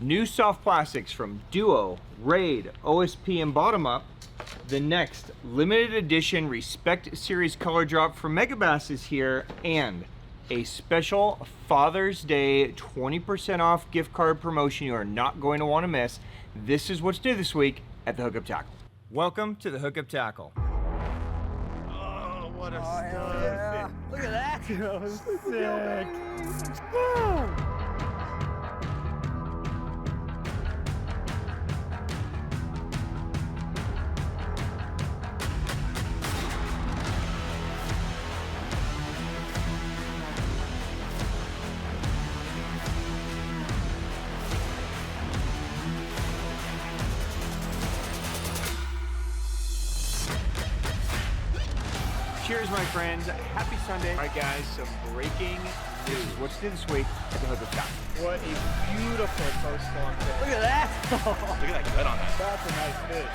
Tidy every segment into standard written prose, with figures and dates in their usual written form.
New soft plastics from Duo, Raid, OSP, and Bottom Up. The next limited edition Respect Series color drop from Megabass is here, and a special Father's Day 20% off gift card promotion you are not going to want to miss. This is what's new this week at the Hookup Tackle. Welcome to the Hookup Tackle. Oh, what a stud. Yeah. Look at that. That was sick. Cheers, my friends. Happy Sunday. All right, guys, some breaking news. What's new this week at the Hookup Tackle? What a beautiful post-spawn fish. Look at that. Look at that gut on that. That's a nice fish.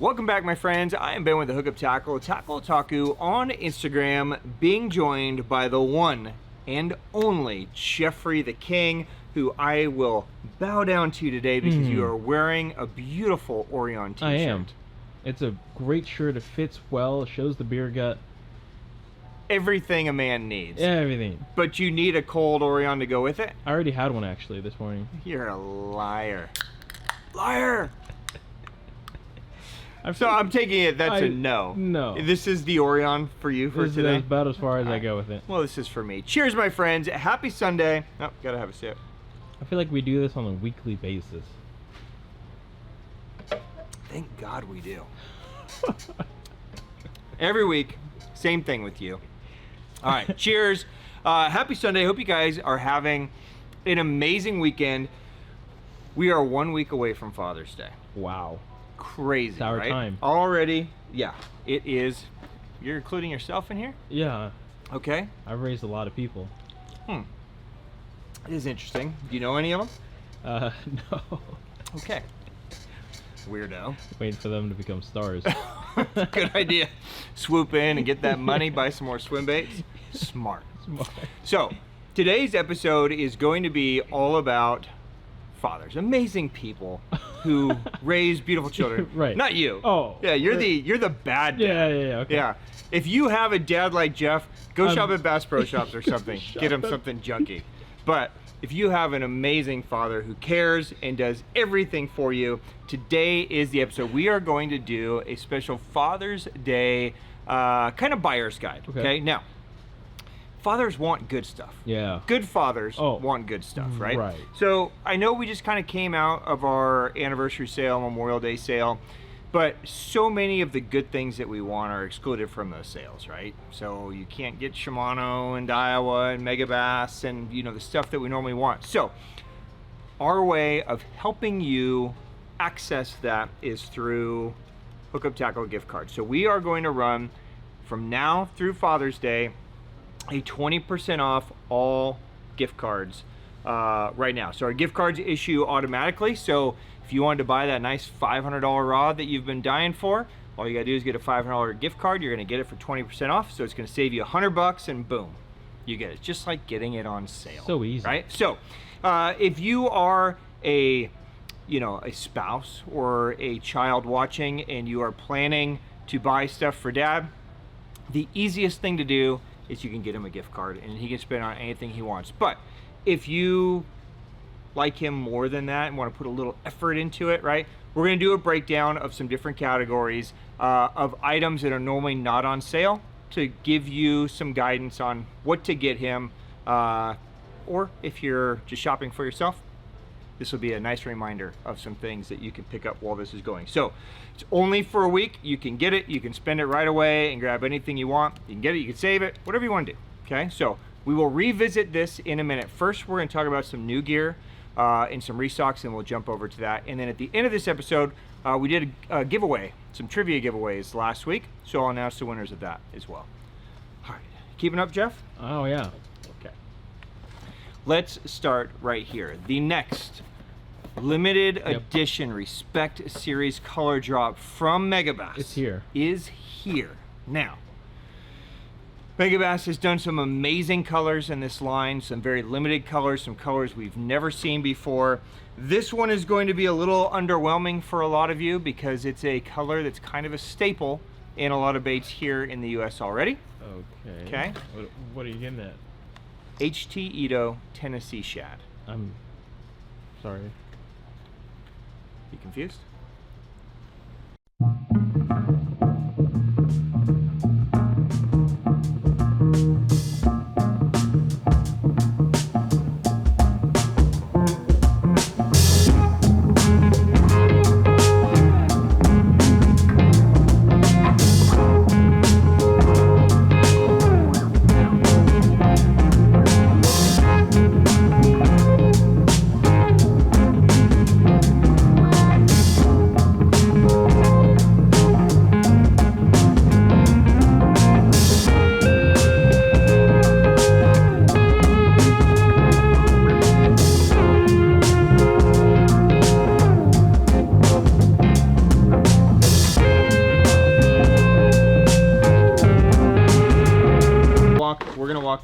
Welcome back, my friends. I am Ben with the Hookup Tackle, Tackle Otaku on Instagram, being joined by the one and only Jeffrey the King, who I will bow down to today because you are wearing a beautiful Orion t-shirt. I am. It's a great shirt. It fits well. It shows the beer gut. Everything a man needs. Everything. But you need a cold Orion to go with it? I already had one actually this morning. You're a liar. Liar! So I'm taking it that's a no. No. This is the Orion for you for This today? is about as far as I go with it. Well, this is for me. Cheers, my friends. Happy Sunday. Oh, gotta have a sip. I feel like we do this on a weekly basis. Thank God we do. Every week, same thing with you. All right, cheers. Happy Sunday. Hope you guys are having an amazing weekend. We are 1 week away from Father's Day. Wow. Crazy, It's our right? time. Already, yeah, it is. You're including yourself in here? Yeah. Okay. I've raised a lot of people. It is interesting. Do you know any of them? No. Okay. Weirdo. Waiting for them to become stars. Good idea. Swoop in and get that money, buy some more swim baits. Smart. So, today's episode is going to be all about fathers, amazing people who raise beautiful children. Right. Not you. Oh. Yeah, you're the bad dad. Yeah, okay. Yeah. If you have a dad like Jeff, go shop at Bass Pro Shops or something. Get him Shop. something junky. But if you have an amazing father who cares and does everything for you, today is the episode. We are going to do a special Father's Day kind of buyer's guide. Okay. Now, fathers want good stuff. Yeah. Good fathers want good stuff, right? Right. So I know we just kind of came out of our anniversary sale, Memorial Day sale, but so many of the good things that we want are excluded from those sales, right? So you can't get Shimano and Daiwa and Megabass and, you know, the stuff that we normally want. So our way of helping you access that is through Hookup Tackle gift cards. So we are going to run from now through Father's Day a 20% off all gift cards right now. So our gift cards issue automatically. So if you wanted to buy that nice $500 rod that you've been dying for, all you gotta do is get a $500 gift card. You're gonna get it for 20% off. So it's gonna save you $100 and boom, you get it. Just like getting it on sale. So easy. Right? So if you are a spouse or a child watching and you are planning to buy stuff for dad, the easiest thing to do is you can get him a gift card and he can spend on anything he wants. But if you like him more than that and want to put a little effort into it, right, we're going to do a breakdown of some different categories of items that are normally not on sale to give you some guidance on what to get him, or if you're just shopping for yourself, this will be a nice reminder of some things that you can pick up while this is going. So it's only for a week. You can get it. You can spend it right away and grab anything you want. You can get it. You can save it. Whatever you want to do. Okay. So we will revisit this in a minute. First, we're going to talk about some new gear and some restocks, and we'll jump over to that. And then at the end of this episode, we did a giveaway, some trivia giveaways last week. So I'll announce the winners of that as well. All right. Keeping up, Jeff? Oh, yeah. Okay. Let's start right here. The next limited edition Respect Series color drop from Megabass. It's here. Is here. Now, Megabass has done some amazing colors in this line, some very limited colors, some colors we've never seen before. This one is going to be a little underwhelming for a lot of you because it's a color that's kind of a staple in a lot of baits here in the US already. Okay. What are you getting at? HT Ito Tennessee Shad. I'm sorry. You confused?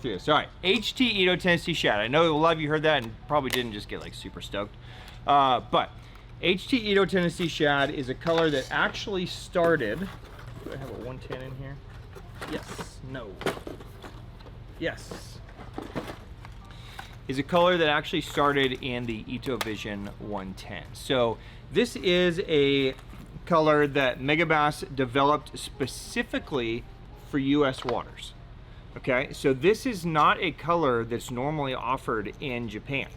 Through this. All right, HT Ito Tennessee Shad. I know a lot of you heard that and probably didn't just get like super stoked. But HT Ito Tennessee Shad is a color that actually started. Do I have a 110 in here? Yes. No. Yes. Is a color that actually started in the Ito Vision 110. So this is a color that Megabass developed specifically for US waters. Okay, so this is not a color that's normally offered in Japan.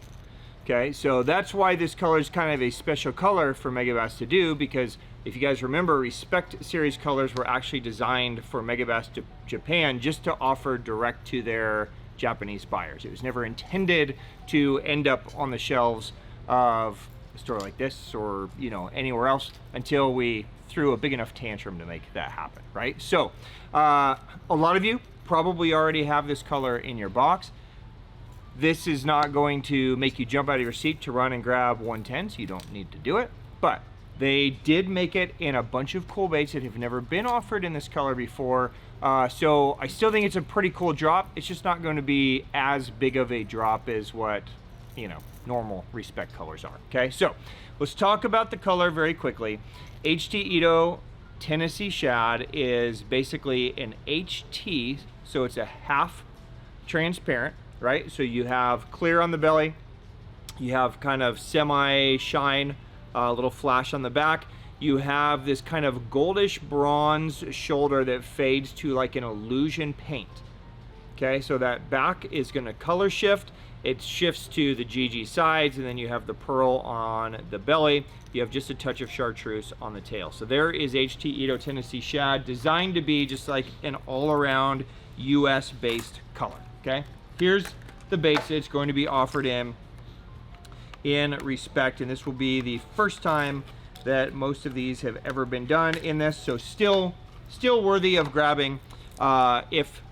Okay, so that's why this color is kind of a special color for Megabass to do, because if you guys remember, Respect series colors were actually designed for Megabass Japan just to offer direct to their Japanese buyers. It was never intended to end up on the shelves of a store like this or, you know, anywhere else until we threw a big enough tantrum to make that happen, right? So a lot of you probably already have this color in your box. This is not going to make you jump out of your seat to run and grab 110, so you don't need to do it. But they did make it in a bunch of cool baits that have never been offered in this color before. So I still think it's a pretty cool drop. It's just not going to be as big of a drop as what, you know, normal Respect colors are. Okay, so let's talk about the color very quickly. HT Ito Tennessee Shad is basically an HT, so it's a half transparent, right? So you have clear on the belly, you have kind of semi shine, a little flash on the back. You have this kind of goldish bronze shoulder that fades to like an illusion paint. Okay, so that back is going to color shift. It shifts to the GG sides, and then you have the pearl on the belly. You have just a touch of chartreuse on the tail. So there is HT Ito Tennessee Shad, designed to be just like an all-around US-based color. Okay, here's the baits it's going to be offered in Respect, and this will be the first time that most of these have ever been done in this. So still worthy of grabbing if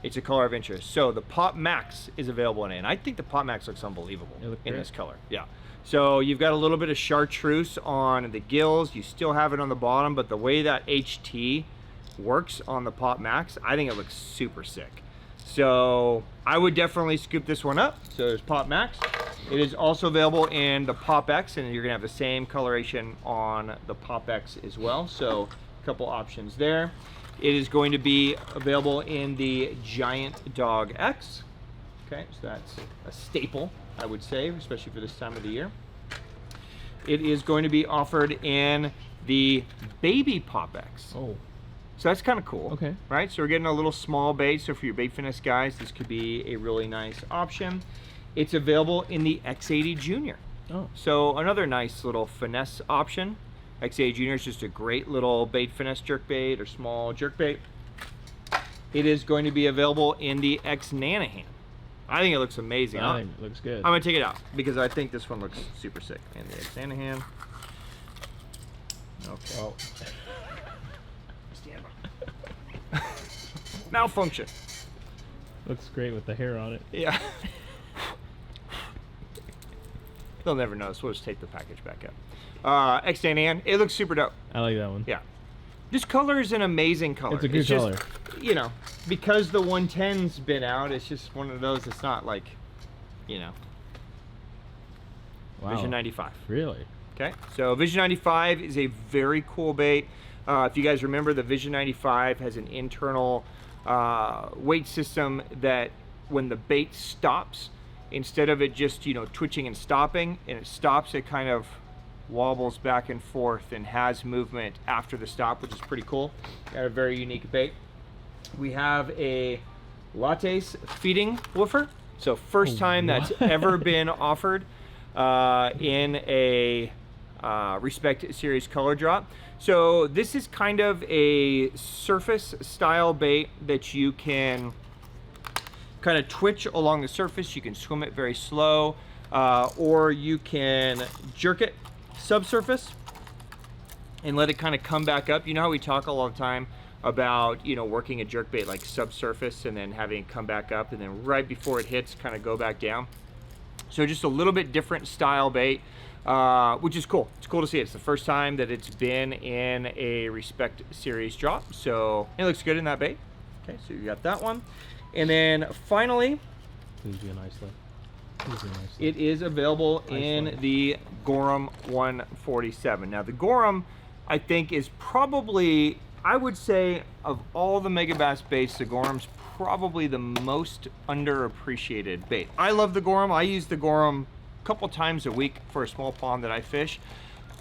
it's a color of interest. So the Pop Max is available in it, and I think the Pop Max looks unbelievable in this color. Yeah. So you've got a little bit of chartreuse on the gills. You still have it on the bottom, but the way that HT works on the Pop Max, I think it looks super sick. So I would definitely scoop this one up. So there's Pop Max. It is also available in the Pop X, and you're gonna have the same coloration on the Pop X as well. So a couple options there. It is going to be available in the Giant Dog X. Okay, so that's a staple, I would say, especially for this time of the year. It is going to be offered in the Baby Pop X. Oh. So that's kind of cool. Okay. Right, so we're getting a little small bait, so for your bait finesse guys, this could be a really nice option. It's available in the X80 Junior. Oh. So another nice little finesse option. X80 Junior is just a great little bait finesse jerkbait or small jerkbait. It is going to be available in the X Nanahan. I think it looks amazing. I think it looks good. I'm gonna take it out because I think this one looks super sick. And the X Nanahan. Okay. Oh. Stand by. Malfunction. Looks great with the hair on it. Yeah. they'll never notice. We'll just take the package back up. X-Stand and it looks super dope. I like that one. Yeah. This color is an amazing color. It's a good color. Just, you know, because the 110's been out, it's just one of those. It's not like, you know, Wow. Vision 95. Really? Okay, so Vision 95 is a very cool bait. If you guys remember, the Vision 95 has an internal weight system that when the bait stops, instead of it just, you know, twitching and stopping, and it stops, it kind of wobbles back and forth and has movement after the stop, which is pretty cool. Got a very unique bait. We have a Lattes feeding woofer. So first time that's ever been offered in a Respect series color drop. So this is kind of a surface style bait that you can kind of twitch along the surface. You can swim it very slow, or you can jerk it subsurface and let it kind of come back up. You know how we talk all the time about, you know, working a jerk bait like subsurface and then having it come back up and then right before it hits kind of go back down. So just a little bit different style bait, which is cool. It's cool to see. It's the first time that it's been in a Respect series drop, so it looks good in that bait. Okay, so you got that one. And then finally, Please be an Islide. Please be an Islide. it is available in Islide. the Gorham 147. Now the Gorham, I think, is probably, I would say, of all the Megabass baits, the Gorham's probably the most underappreciated bait. I love the Gorham. I use the Gorham a couple times a week for a small pond that I fish.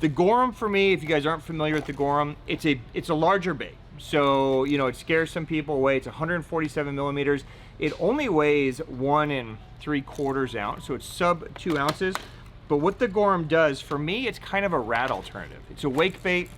The Gorham, for me, if you guys aren't familiar with the Gorham, it's a larger bait. So, you know, it scares some people away. It's 147 millimeters. It only weighs 1 3/4 ounce, so it's sub 2 ounces. But what the Gorham does, for me, it's kind of a rat alternative. It's a wake bait.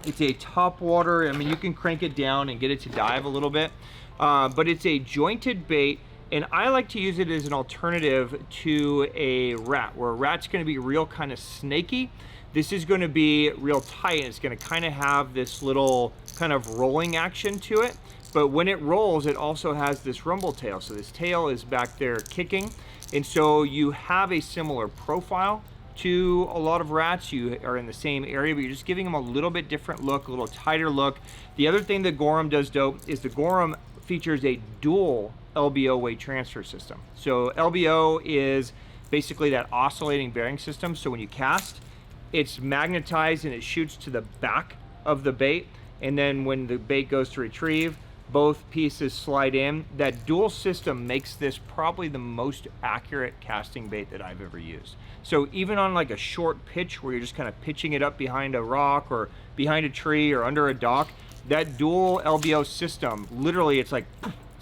It's a top water. I mean, you can crank it down and get it to dive a little bit. But it's a jointed bait, and I like to use it as an alternative to a rat, where a rat's going to be real kind of snaky. This is going to be real tight, and it's going to kind of have this little kind of rolling action to it. But when it rolls, it also has this rumble tail. So this tail is back there kicking. And so you have a similar profile to a lot of rats. You are in the same area, but you're just giving them a little bit different look, a little tighter look. The other thing that Gorham does dope is the Gorham features a dual LBO weight transfer system. So LBO is basically that oscillating bearing system. So when you cast, it's magnetized and it shoots to the back of the bait. And then when the bait goes to retrieve, both pieces slide in. That dual system makes this probably the most accurate casting bait that I've ever used. So even on like a short pitch where you're just kind of pitching it up behind a rock or behind a tree or under a dock, that dual LBO system, literally it's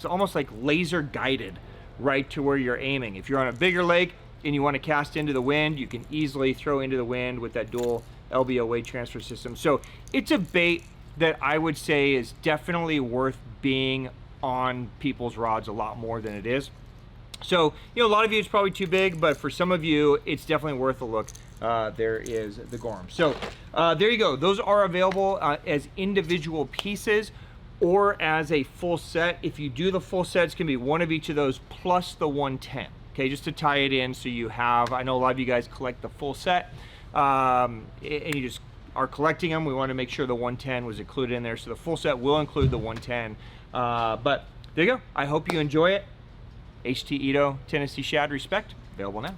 almost like laser guided right to where you're aiming. If you're on a bigger lake and you want to cast into the wind, you can easily throw into the wind with that dual LBO weight transfer system. So it's a bait that I would say is definitely worth being on people's rods a lot more than it is. So, you know, a lot of you it's probably too big, but for some of you, it's definitely worth a look. There is the Gorham. So there you go. Those are available as individual pieces or as a full set. If you do the full set, it's gonna be one of each of those plus the 110. Okay, just to tie it in so you have, I know a lot of you guys collect the full set and you just are collecting them. We want to make sure the 110 was included in there. So the full set will include the 110. But there you go. I hope you enjoy it. HT Ito, Tennessee Shad Respect, available now.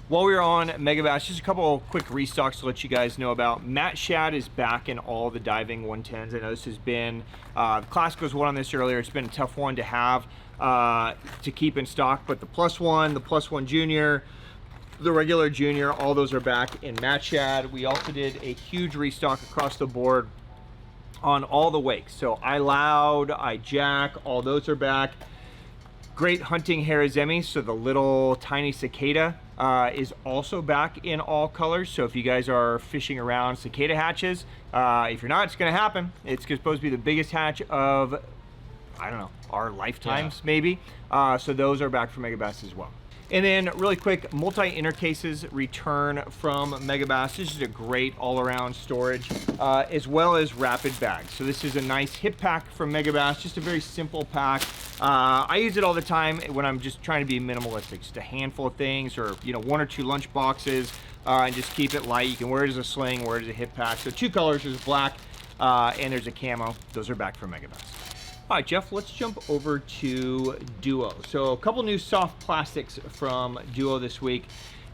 While we were on Megabass, just a couple quick restocks to let you guys know about. Matt Shad is back in all the diving 110s. I know this has been, the Classic was one on this earlier. It's been a tough one to have, to keep in stock, but the +1, the +1 Junior, the regular Junior, all those are back in Matt Shad. We also did a huge restock across the board on all the wakes. So I Loud, I Jack, all those are back. Great hunting Haruzemi, so the little tiny cicada is also back in all colors. So if you guys are fishing around cicada hatches, if you're not, it's gonna happen. It's supposed to be the biggest hatch of, I don't know, our lifetimes maybe. So those are back for Megabass as well. And then really quick, multi-intercases return from Megabass. This is a great all-around storage, as well as rapid bags. So this is a nice hip pack from Megabass, just a very simple pack. I use it all the time when I'm just trying to be minimalistic, just a handful of things, or 1 or 2 lunch boxes, and just keep it light. You can wear it as a sling, wear it as a hip pack. So 2 colors, there's black, and there's a camo. Those are back from Megabass. All right, Jeff, let's jump over to Duo. So a couple new soft plastics from Duo this week.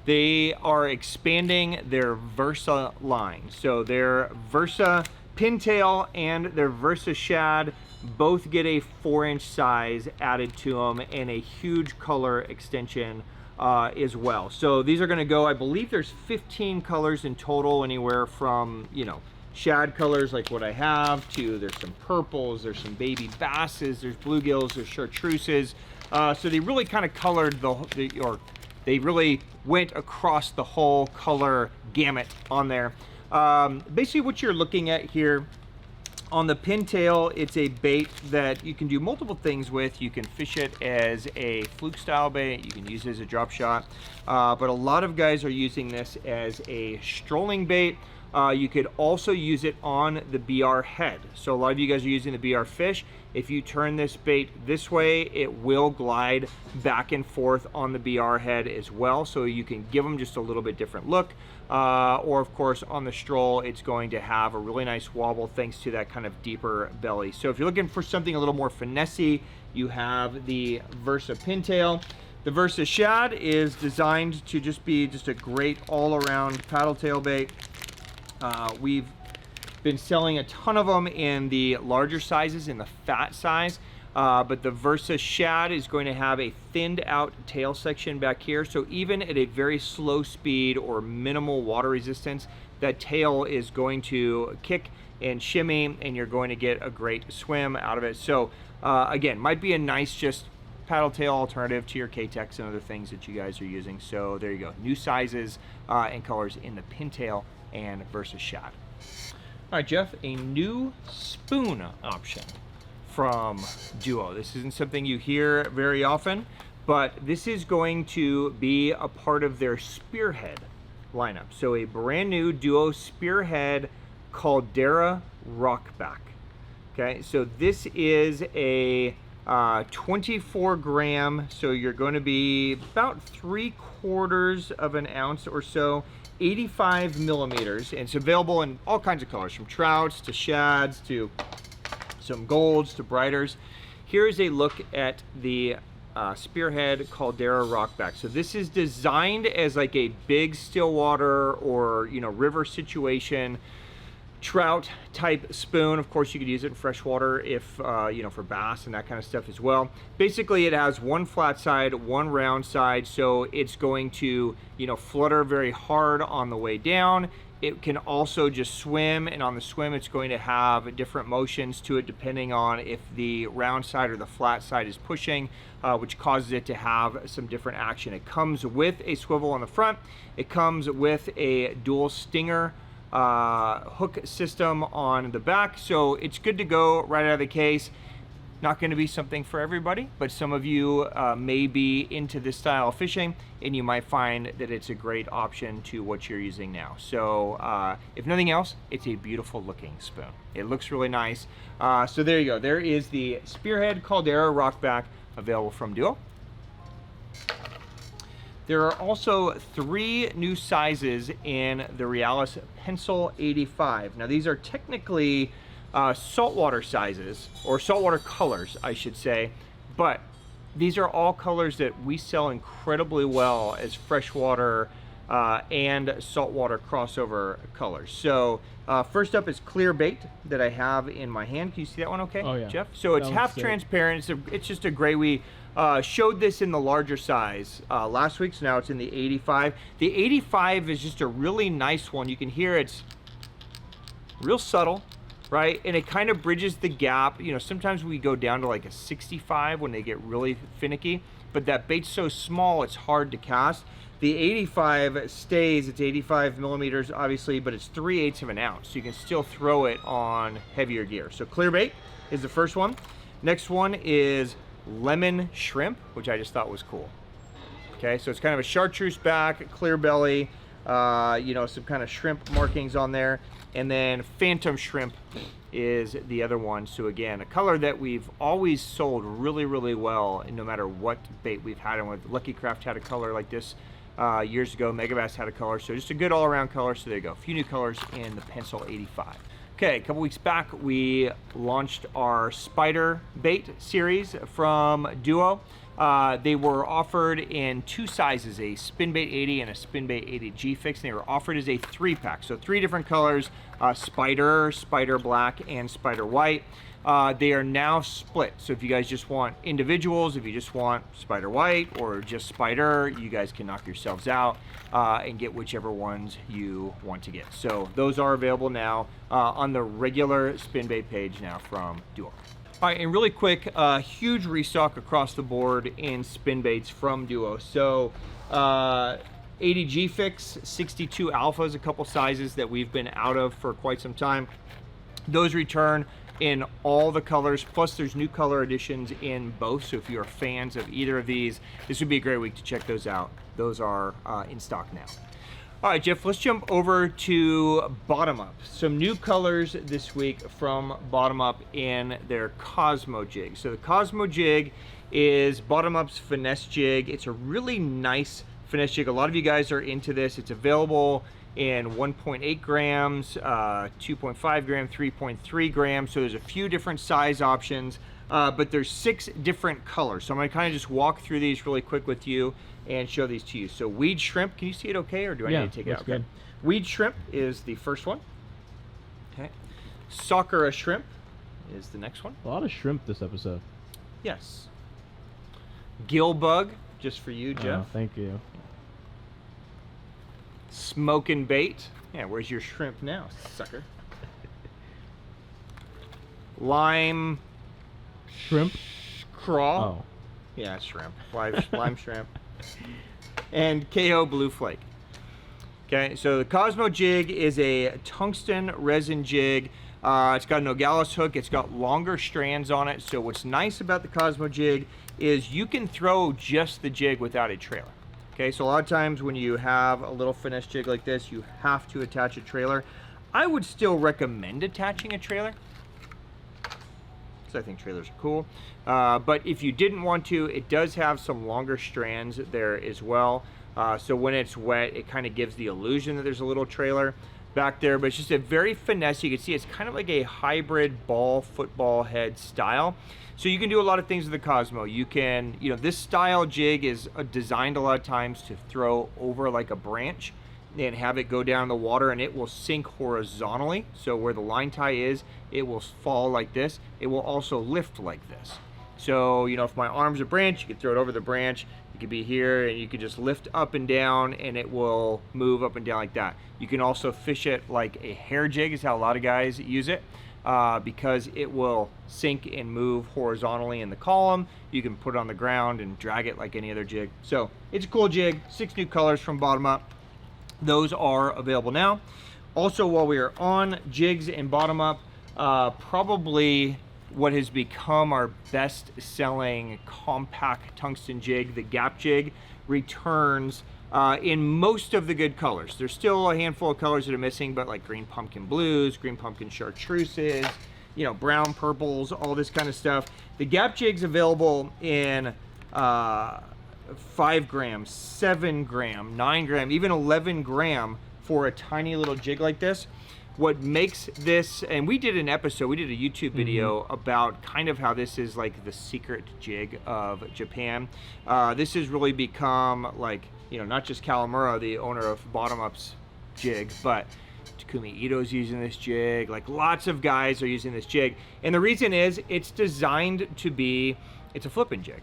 They are expanding their Versa line. So their Versa Pintail and their Versa Shad both get a 4-inch size added to them and a huge color extension as well. So these are gonna go, I believe there's 15 colors in total, anywhere from, shad colors like what I have to, there's some purples, there's some baby basses, there's bluegills, there's chartreuses. So they really kind of colored they really went across the whole color gamut on there. Basically what you're looking at here on the Pintail, it's a bait that you can do multiple things with. You can fish it as a fluke style bait, you can use it as a drop shot, but a lot of guys are using this as a strolling bait. You could also use it on the BR head. So a lot of you guys are using the BR fish. If you turn this bait this way, it will glide back and forth on the BR head as well. So you can give them just a little bit different look. Or of course on the stroll, it's going to have a really nice wobble thanks to that kind of deeper belly. So if you're looking for something a little more finessey, you have the Versa Pintail. The Versa Shad is designed to just be just a great all-around paddle tail bait. We've been selling a ton of them in the larger sizes, in the fat size, but the Versa Shad is going to have a thinned out tail section back here. So even at a very slow speed or minimal water resistance, that tail is going to kick and shimmy, and you're going to get a great swim out of it. So again, might be a nice just paddle tail alternative to your K-Tex and other things that you guys are using. So there you go, new sizes and colors in the Pintail and Versa Shad. All right, Jeff, a new spoon option from Duo. This isn't something you hear very often, but this is going to be a part of their Spearhead lineup. So a brand new Duo Spearhead Caldera Rockback. Okay, so this is a 24 gram, so you're going to be about 3/4 of an ounce or so, 85 millimeters, and it's available in all kinds of colors, from trouts to shads to some golds to brighters. Here's a look at the Spearhead Caldera Rockback. So this is designed as like a big stillwater or river situation trout type spoon. Of course, you could use it in freshwater if for bass and that kind of stuff as well. Basically, it has one flat side, one round side, so it's going to flutter very hard on the way down. It can also just swim, and on the swim it's going to have different motions to it depending on if the round side or the flat side is pushing, which causes it to have some different action. It comes with a swivel on the front. It comes with a dual stinger hook system on the back, so it's good to go right out of the case. Not going to be something for everybody, but some of you may be into this style of fishing, and you might find that it's a great option to what you're using now. So if nothing else, it's a beautiful looking spoon. It looks really nice. So there you go. There is the Spearhead Caldera Rockback, available from Duo. There are also 3 new sizes in the Realis Pencil 85. Now these are technically saltwater sizes, or saltwater colors, I should say, but these are all colors that we sell incredibly well as freshwater and saltwater crossover colors. So first up is Clear Bait that I have in my hand. Can you see that one okay, oh, yeah. Jeff? So it's half transparent. It's just a gray. We showed this in the larger size last week, so now it's in the 85. The 85 is just a really nice one. You can hear it's real subtle, right? And it kind of bridges the gap. Sometimes we go down to like a 65 when they get really finicky, but that bait's so small it's hard to cast. The 85 stays, it's 85 millimeters obviously, but it's 3/8 of an ounce, so you can still throw it on heavier gear. So Clear Bait is the first one. Next one is Lemon Shrimp, which I just thought was cool. Okay, so it's kind of a chartreuse back, clear belly, you know, some kind of shrimp markings on there, and then phantom shrimp is the other one. So again, a color that we've always sold really, really well, and no matter what bait we've had. And with Lucky Craft had a color like this years ago, Megabass had a color, so just a good all-around color. So there you go, a few new colors in the Pencil 85. Okay, a couple weeks back we launched our spider bait series from Duo. They were offered in two sizes, a Spinbait 80 and a Spinbait 80 G Fix, and they were offered as a 3-pack. So 3 different colors, spider, spider black, and spider white. They are now split. So if you guys just want individuals, if you just want spider white or just spider, you guys can knock yourselves out and get whichever ones you want to get. So those are available now on the regular Spinbait page now from Duo. All right, and really quick, huge restock across the board in spin baits from Duo. So 80 G Fix, 62 alphas, a couple sizes that we've been out of for quite some time. Those return in all the colors, plus there's new color additions in both. So if you're fans of either of these, this would be a great week to check those out. Those are in stock now. All right, Jeff, let's jump over to Bottom Up. Some new colors this week from Bottom Up in their Kosmo Jig. So the Kosmo Jig is Bottom Up's finesse jig. It's a really nice finesse jig. A lot of you guys are into this. It's available in 1.8 grams, 2.5 gram, 3.3 grams. So there's a few different size options, but there's 6 different colors. So I'm gonna kind of just walk through these really quick with you and show these to you. So weed shrimp, can you see it okay, or do I need to take it out? Good. Weed shrimp is the first one. Okay. Sakura shrimp is the next one. A lot of shrimp this episode. Yes. Gill bug, just for you, Jeff. Oh, thank you. Smoking bait. Yeah, where's your shrimp now, sucker? Lime Shrimp? craw. Oh. Yeah, shrimp. Lime shrimp. And KO Blue Flake. Okay, so the Kosmo Jig is a tungsten resin jig. It's got a Nogales hook. It's got longer strands on it. So what's nice about the Kosmo Jig is you can throw just the jig without a trailer. Okay, so a lot of times when you have a little finesse jig like this, you have to attach a trailer. I would still recommend attaching a trailer, because I think trailers are cool. But if you didn't want to, it does have some longer strands there as well. So when it's wet, it kind of gives the illusion that there's a little trailer back there, but it's just a very finesse. You can see it's kind of like a hybrid ball football head style. So you can do a lot of things with the Kosmo. You can, you know, this style jig is designed a lot of times to throw over like a branch and have it go down the water, and it will sink horizontally. So where the line tie is, it will fall like this. It will also lift like this. So, you know, if my arm's a branch, you can throw it over the branch. It could be here, and you can just lift up and down, and it will move up and down like that. You can also fish it like a hair jig, is how a lot of guys use it, because it will sink and move horizontally in the column. You can put it on the ground and drag it like any other jig. So it's a cool jig. 6 new colors from Bottom Up. Those are available now. Also, while we are on jigs and Bottom Up, probably what has become our best selling compact tungsten jig, the Gap Jig, returns in most of the good colors. There's still a handful of colors that are missing, but like green pumpkin blues, green pumpkin chartreuses, you know, brown purples, all this kind of stuff. The Gap Jig's available in 5 gram, 7 gram, 9 gram, even 11 gram for a tiny little jig like this. What makes this, and we did an episode, we did a YouTube video about kind of how this is like the secret jig of Japan. This has really become like, you know, not just Kalamura, the owner of Bottom Up's jig, but Takumi Ito's using this jig. Like lots of guys are using this jig. And the reason is it's designed to be, it's a flipping jig.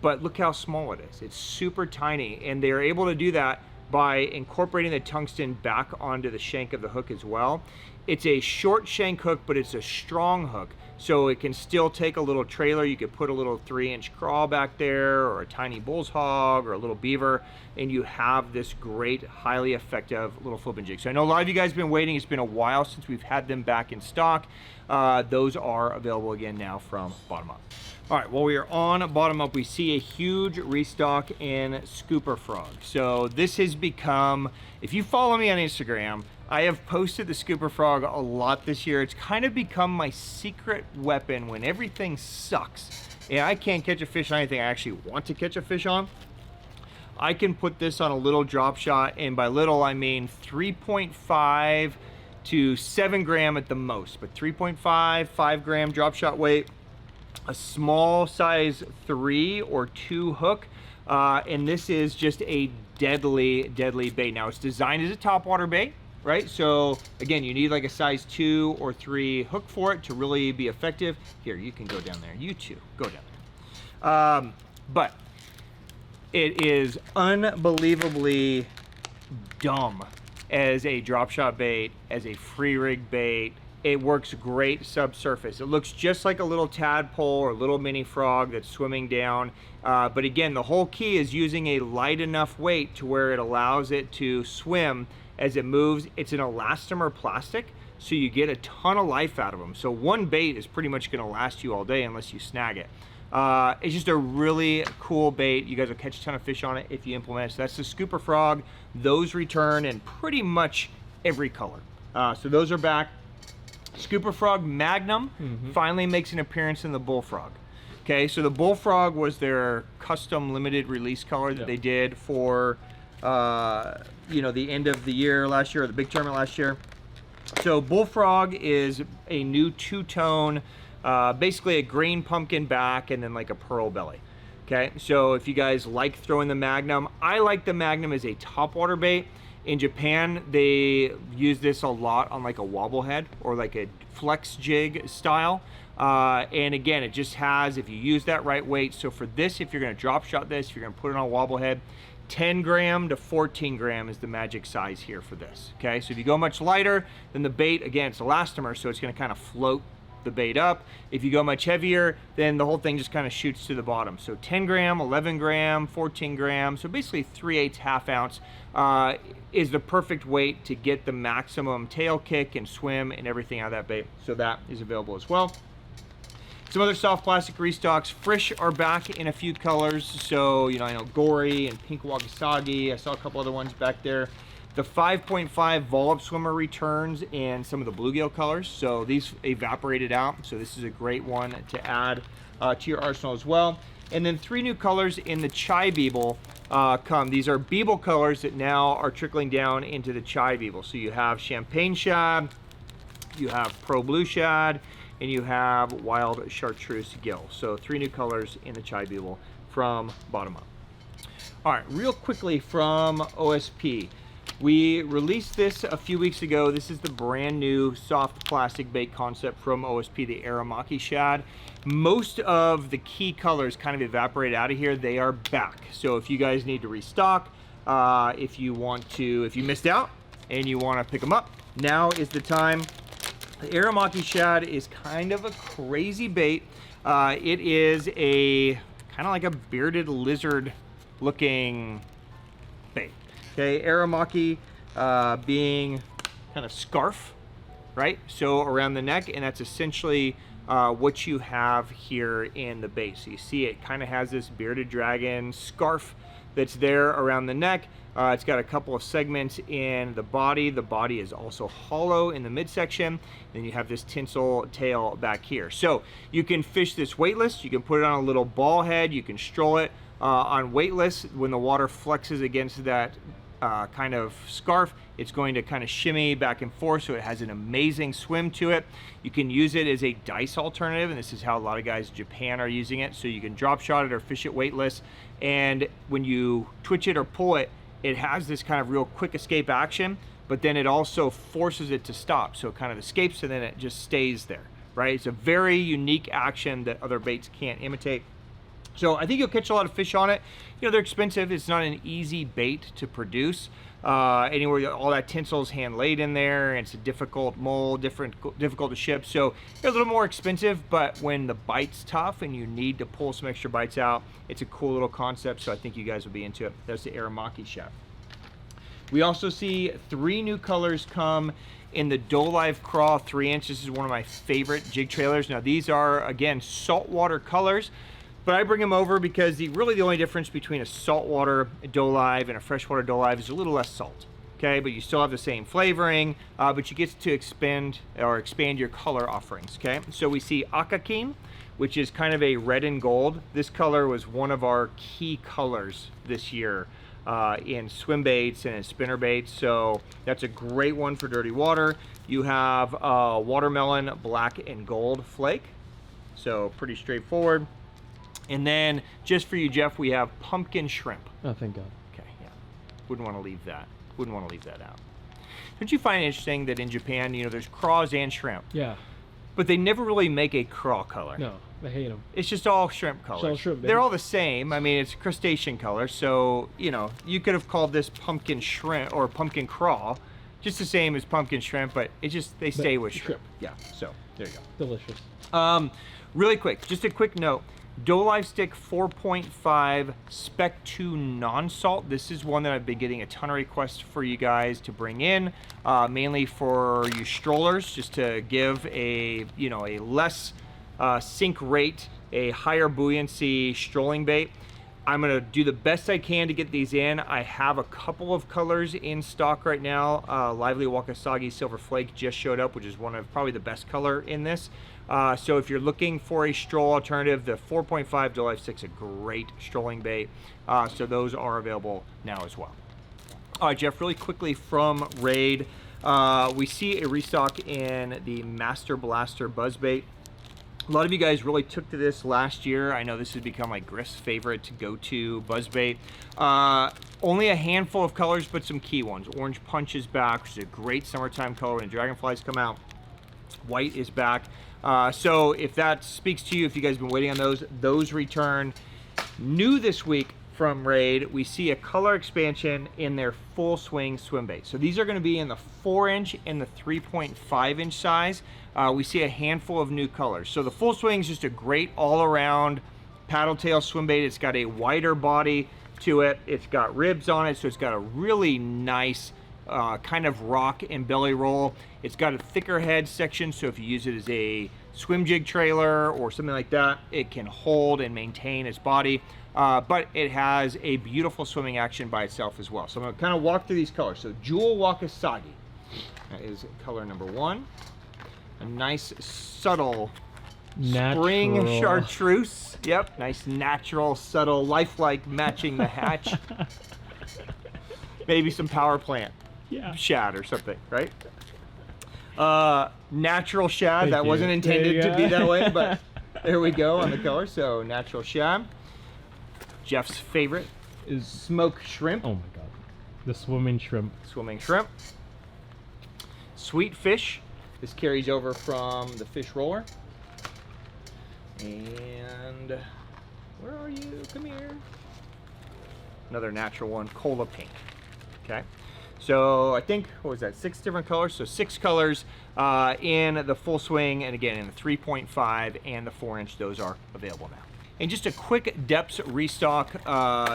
But look how small it is. It's super tiny, and they're able to do that by incorporating the tungsten back onto the shank of the hook as well. It's a short shank hook, but it's a strong hook. So it can still take a little trailer. You could put a little 3-inch craw back there, or a tiny bull's hog, or a little beaver, and you have this great, highly effective little flipping jig. So I know a lot of you guys have been waiting. It's been a while since we've had them back in stock. Those are available again now from Bottom Up. All right, while we are on Bottom Up, we see a huge restock in Scooper Frog. So this has become, if you follow me on Instagram, I have posted the Scooper Frog a lot this year. It's kind of become my secret weapon when everything sucks and I can't catch a fish on anything I actually want to catch a fish on. I can put this on a little drop shot, and by little I mean 3.5 to 7 gram at the most, but 3.5, 5 gram drop shot weight, a small size 3 or 2 hook, and this is just a deadly bait. Now it's designed as a topwater bait, right? So again, you need like a size 2 or 3 hook for it to really be effective. Here, you can go down there. You too, go down there. But it is unbelievably dumb as a drop shot bait, as a free rig bait. It works great subsurface. It looks just like a little tadpole or little mini frog that's swimming down. But again, the whole key is using a light enough weight to where it allows it to swim as it moves. It's an elastomer plastic, so you get a ton of life out of them. So one bait is pretty much gonna last you all day unless you snag it. It's just a really cool bait. You guys will catch a ton of fish on it if you implement it. So that's the Scooper Frog. Those return in pretty much every color. So those are back. Scooper Frog Magnum finally makes an appearance in the Bullfrog. Okay, so the Bullfrog was their custom limited release color that they did for you know, the end of the year last year, or the big tournament last year. So Bullfrog is a new two-tone, basically a green pumpkin back and then like a pearl belly. Okay, so if you guys like throwing the Magnum, I like the Magnum as a topwater bait. In Japan, they use this a lot on like a wobble head or like a flex jig style. And again, it just has, if you use that right weight. So for this, if you're gonna drop shot this, if you're gonna put it on a wobble head, 10 gram to 14 gram is the magic size here for this. Okay, so if you go much lighter, then the bait, again, it's elastomer, so it's gonna kind of float the bait up. If you go much heavier, then the whole thing just kind of shoots to the bottom. So 10 gram, 11 gram, 14 gram, so basically 3/8 half ounce is the perfect weight to get the maximum tail kick and swim and everything out of that bait. So that is available as well. Some other soft plastic restocks. Frish are back in a few colors. So, you know, I know Gory and Pink Wagasagi. I saw a couple other ones back there. The 5.5 Volup Swimmer returns in some of the bluegill colors. So these evaporated out. So this is a great one to add to your arsenal as well. And then 3 new colors in the ChiBeeble come. These are Beeble colors that now are trickling down into the ChiBeeble. So you have Champagne Shad, you have Pro Blue Shad, and you have Wild Chartreuse Gill. So 3 new colors in the ChiBeeble from Bottom Up. All right, real quickly from OSP. We released this a few weeks ago. This is the brand new soft plastic bait concept from OSP, the Erimaki Shad. Most of the key colors kind of evaporated out of here. They are back. So if you guys need to restock, if you missed out and you want to pick them up, now is the time. The Erimaki Shad is kind of a crazy bait. It is a kind of like a bearded lizard looking bait. Okay, Erimaki being kind of scarf, right? So around the neck, and that's essentially what you have here in the bait. So you see it kind of has this bearded dragon scarf that's there around the neck. It's got a couple of segments in the body. The body is also hollow in the midsection. Then you have this tinsel tail back here. So you can fish this weightless. You can put it on a little ball head. You can stroll it on weightless. When the water flexes against that kind of scarf, it's going to kind of shimmy back and forth, so it has an amazing swim to it. You can use it as a dice alternative, and this is how a lot of guys in Japan are using it. So you can drop shot it or fish it weightless, and when you twitch it or pull it, it has this kind of real quick escape action, but then it also forces it to stop. So it kind of escapes and then it just stays there, right? It's a very unique action that other baits can't imitate. So I think you'll catch a lot of fish on it. You know, they're expensive. It's not an easy bait to produce. Anywhere all that tinsel is hand laid in there, and it's a difficult mold, difficult to ship, so they're a little more expensive, but when the bite's tough and you need to pull some extra bites out, it's a cool little concept, so I think you guys will be into it. That's the Erimaki Shad. We also see 3 new colors come in the Dolive Craw 3-inch. This is one of my favorite jig trailers. Now these are, again, saltwater colors, but I bring them over because really the only difference between a saltwater Dolive and a freshwater Dolive is a little less salt. Okay, but you still have the same flavoring, but you get to expand your color offerings. Okay, so we see Akakeen, which is kind of a red and gold. This color was one of our key colors this year in swim baits and in spinner baits, so that's a great one for dirty water. You have watermelon black and gold flake, so pretty straightforward. And then just for you, Jeff, we have pumpkin shrimp. Oh, thank God. Okay, yeah, wouldn't want to leave that out. Don't you find it interesting that in Japan, you know, there's craws and shrimp, Yeah. but they never really make a craw color? No, I hate them. It's just all shrimp colors. all shrimp, baby. They're all the same. I mean, it's crustacean color, so, you know, you could have called this pumpkin shrimp or pumpkin craw, just the same as pumpkin shrimp, but it just, they stay with shrimp. Yeah, so there you go. Delicious. Really quick, just a quick note. Dolive Stick 4.5 Spec 2 non-salt. This is one that I've been getting a ton of requests for you guys to bring in, mainly for you strollers, just to give a, you know, a less sink rate, a higher buoyancy strolling bait. I'm gonna do the best I can to get these in. I have a couple of colors in stock right now. Lively Wakasagi Silver Flake just showed up, which is one of probably the best color in this. So if you're looking for a stroll alternative, the 4.5 Dolive Stick's a great strolling bait. So those are available now as well. All right, Jeff, really quickly from Raid, we see a restock in the Master Blaster Buzzbait. A lot of you guys really took to this last year. I know this has become like Griff's favorite to go to buzzbait. Only a handful of colors, but some key ones. Orange Punch is back, which is a great summertime color when the dragonflies come out. White is back. So if that speaks to you, if you guys have been waiting on those return. New this week from Raid, we see a color expansion in their full swing swim bait. So these are going to be in the 4-inch and the 3.5-inch size. We see a handful of new colors. So the full swing is just a great all-around paddle tail swim bait. It's got a wider body to it. It's got ribs on it, so it's got a really nice kind of rock and belly roll. It's got a thicker head section, so if you use it as a swim jig trailer or something like that, it can hold and maintain its body. But it has a beautiful swimming action by itself as well. So I'm going to kind of walk through these colors. So Jewel Wakasagi is color number 1. A nice subtle spring chartreuse. Yep, nice natural, subtle, lifelike, matching the hatch. Maybe some power plant shad or something, right? Natural shad. That wasn't intended to be that way, but there we go on the color. So natural shad. Jeff's favorite is smoked shrimp. Oh my God, the swimming shrimp. Swimming shrimp. Sweet fish. This carries over from the fish roller. And where are you? Come here. Another natural one, Cola Pink. Okay. So I think, what was that, 6 different colors? So 6 colors in the full swing, and again in the 3.5 and the 4-inch, those are available now. And just a quick Deps restock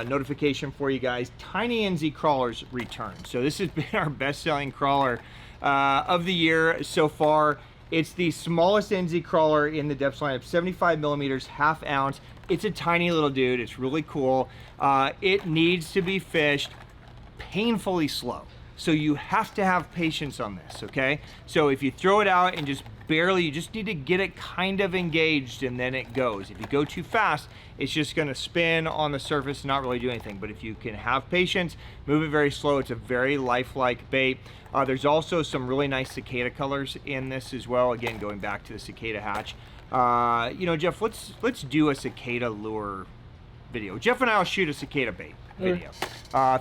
notification for you guys. Tiny NZ crawlers return. So this has been our best-selling crawler of the year so far. It's the smallest NZ crawler in the Deps lineup, 75 millimeters, ½ ounce. It's a tiny little dude. It's really cool. It needs to be fished painfully slow. So you have to have patience on this, okay? So if you throw it out and just barely, you just need to get it kind of engaged and then it goes. If you go too fast, it's just gonna spin on the surface and not really do anything. But if you can have patience, move it very slow, it's a very lifelike bait. There's also some really nice cicada colors in this as well. Again, going back to the cicada hatch. You know, Jeff, let's do a cicada lure video. Jeff and I will shoot a cicada bait video.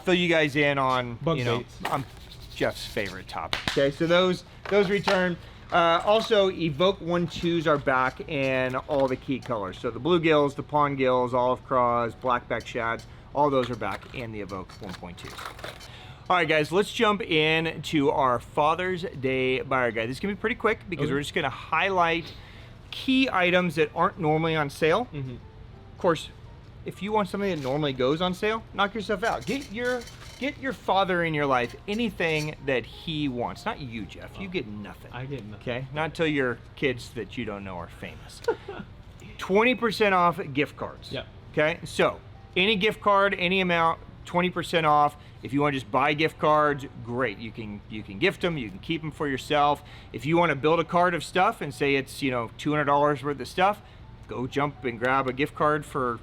Fill you guys in on Bug you know baits. on Jeff's favorite topic. Okay, so those return. Also, Evoke 1.2s are back in all the key colors. So the bluegills, the pond gills, olive craws, blackback shads, all those are back in the Evoke 1.2s. All right, guys, let's jump in to our Father's Day buyer guide. This is gonna be pretty quick because we're just gonna highlight key items that aren't normally on sale. Of course, if you want something that normally goes on sale, knock yourself out. Get your father in your life anything that he wants. Not you, Jeff. You get nothing. I get nothing. Okay? Not until your kids that you don't know are famous. 20% off gift cards. Yep. Okay? So, any gift card, any amount, 20% off. If you want to just buy gift cards, great. You can gift them, you can keep them for yourself. If you want to build a cart of stuff and say it's, you know, $200 worth of stuff, go jump and grab a gift card for,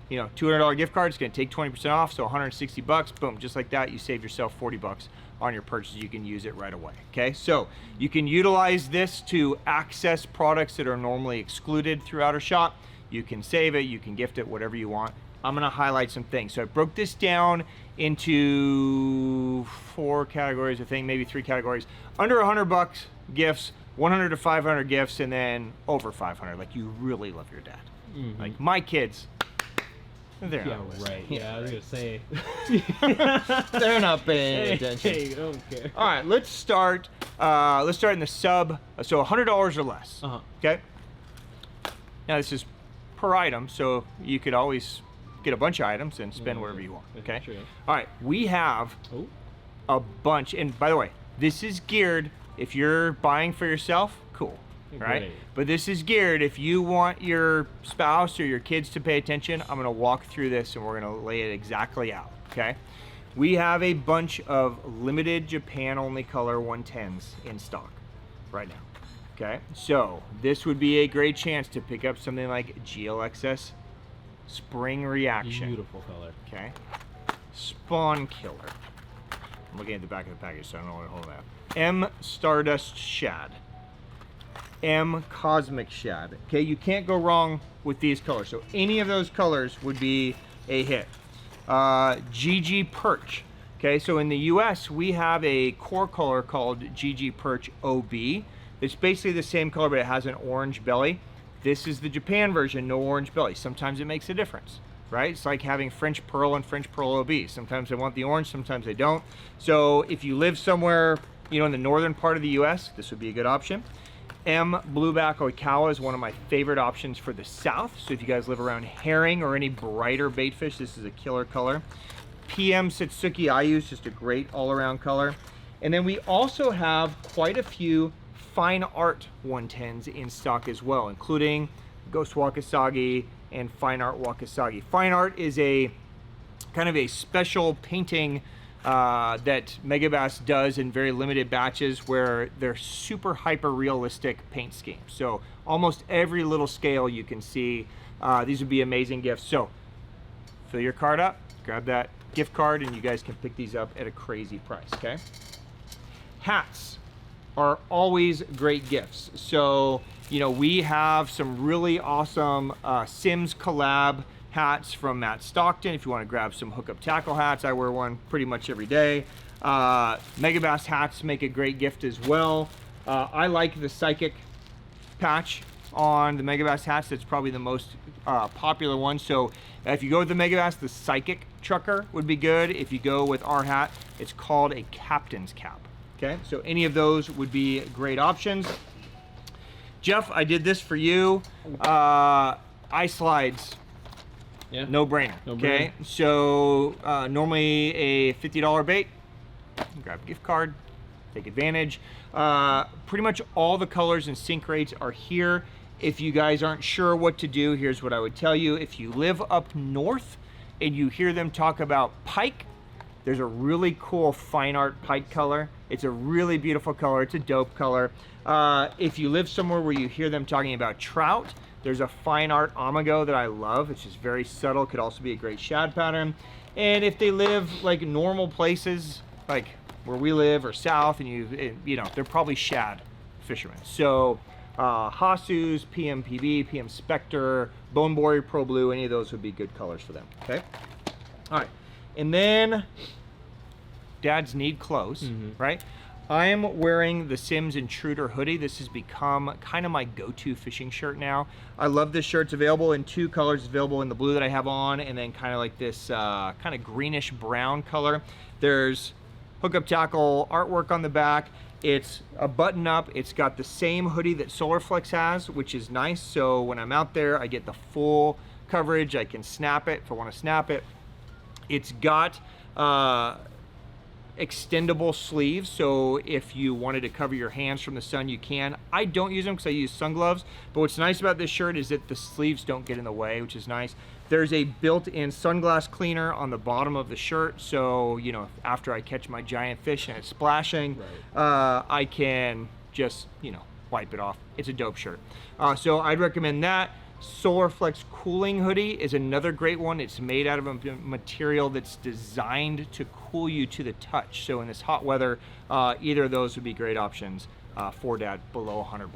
you know, $200 gift card. It's going to take 20% off, so 160 bucks. Boom, just like that, you save yourself 40 bucks on your purchase. You can use it right away. Okay, so you can utilize this to access products that are normally excluded throughout our shop. You can save it, you can gift it, whatever you want. I'm going to highlight some things. So I broke this down into 4 categories, I think, maybe 3 categories. Under 100 bucks gifts, 100 to 500 gifts, and then over 500. Like, you really love your dad. Like, my kids, they're not listening. Yeah, I was gonna say. They're not paying attention. Hey, I don't care. All right, let's start in the sub, so $100 or less. Okay. Now this is per item, so you could always get a bunch of items and spend wherever you want. Okay. True. All right, we have a bunch, and by the way, this is geared if you're buying for yourself. Cool. Right? Great. But this is geared if you want your spouse or your kids to pay attention. I'm going to walk through this and we're going to lay it exactly out. Okay. We have a bunch of limited Japan only color 110s in stock right now. Okay. So this would be a great chance to pick up something like GLXS Spring Reaction. Beautiful color. Okay. Spawn Killer. I'm looking at the back of the package, so I don't know what to hold that. M Stardust Shad. M Cosmic Shad. Okay, you can't go wrong with these colors. So any of those colors would be a hit. GG Perch. Okay, so in the US, we have a core color called GG Perch OB. It's basically the same color, but it has an orange belly. This is the Japan version, no orange belly. Sometimes it makes a difference, right? It's like having French Pearl and French Pearl OB. Sometimes they want the orange, sometimes they don't. So if you live somewhere, you know, in the northern part of the US, this would be a good option. M Blueback Oikawa is one of my favorite options for the south. So if you guys live around herring or any brighter baitfish, this is a killer color. PM Satsuki Ayu is just a great all-around color. And then we also have quite a few fine art 110s in stock as well, including Ghost Wakasagi and Fine Art Wakasagi. Fine Art is a kind of a special painting that Megabass does in very limited batches where they're super hyper realistic paint schemes. So almost every little scale you can see. These would be amazing gifts. So fill your card up, grab that gift card, and you guys can pick these up at a crazy price, okay? Hats are always great gifts. So, you know, we have some really awesome Sims collab hats from Matt Stockton. If you want to grab some hookup tackle hats, I wear one pretty much every day. Megabass hats make a great gift as well. I like the Psychic patch on the Megabass hats. That's probably the most popular one. So if you go with the Megabass, the Psychic Trucker would be good. If you go with our hat, it's called a Captain's Cap. Okay, so any of those would be great options. Jeff, I did this for you. Islides. Yeah. No brainer. Okay, so normally a $50 bait. Grab a gift card, take advantage. Pretty much all the colors and sync rates are here. If you guys aren't sure what to do, here's what I would tell you. If you live up north and you hear them talk about pike, there's a really cool fine art pike color. It's a really beautiful color. It's a dope color. If you live somewhere where you hear them talking about trout, there's a fine art Amago that I love. It's just very subtle. Could also be a great shad pattern. And if they live like normal places, like where we live or south, and you know, they're probably shad fishermen. So Hasu's, PMPB, PM Spectre, Bone Bory Pro Blue, any of those would be good colors for them. Okay. All right. And then dads need clothes, right? I'm wearing the Simms Intruder hoodie. This has become kind of my go-to fishing shirt now. I love this shirt. It's available in 2 colors. It's available in the blue that I have on, and then kind of like this kind of greenish brown color. There's hookup tackle artwork on the back. It's a button up. It's got the same hoodie that SolarFlex has, which is nice. So when I'm out there, I get the full coverage. I can snap it if I want to snap it. It's got extendable sleeves, so if you wanted to cover your hands from the sun, you can. I don't use them because I use sun gloves, but what's nice about this shirt is that the sleeves don't get in the way, which is nice. There's a built-in sunglass cleaner on the bottom of the shirt, so you know, after I catch my giant fish and it's splashing, I can just, you know, wipe it off. It's a dope shirt. So I'd recommend that. SolarFlex cooling hoodie is another great one. It's made out of a material that's designed to cool you to the touch. So in this hot weather, either of those would be great options for Dad below $100. All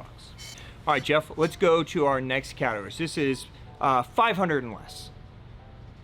right, Jeff, let's go to our next categories. This is 500 and less.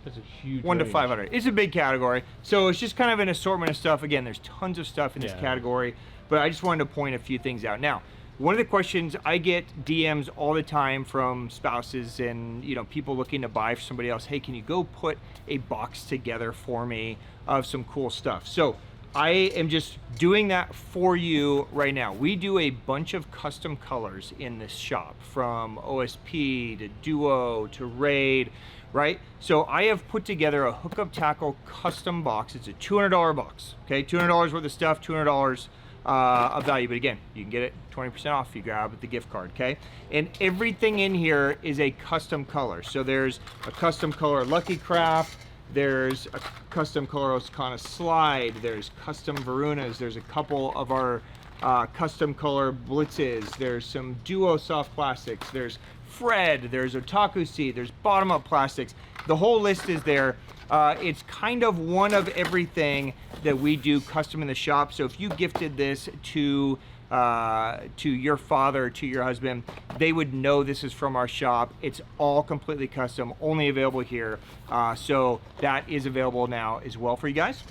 That's a huge 1 to range. 500. It's a big category. So it's just kind of an assortment of stuff. Again, there's tons of stuff in this category, but I just wanted to point a few things out. Now, one of the questions I get DMs all the time from spouses and, you know, people looking to buy for somebody else. Hey, can you go put a box together for me of some cool stuff? So I am just doing that for you right now. We do a bunch of custom colors in this shop, from OSP to Duo to Raid, right? So I have put together a hookup tackle custom box. It's a $200 box, okay? $200 worth of stuff, $200 of value, but again, you can get it 20% off if you grab the gift card, okay? And everything in here is a custom color. So there's a custom color Lucky Craft, there's a custom color Oscana Slide, there's custom Varunas, there's a couple of our custom color Blitzes, there's some Duo soft plastics, there's Fred, there's Otaku Seed, there's bottom up plastics. The whole list is there. It's kind of one of everything that we do custom in the shop. So if you gifted this to your father, to your husband, they would know this is from our shop. It's all completely custom, only available here. So that is available now as well for you guys.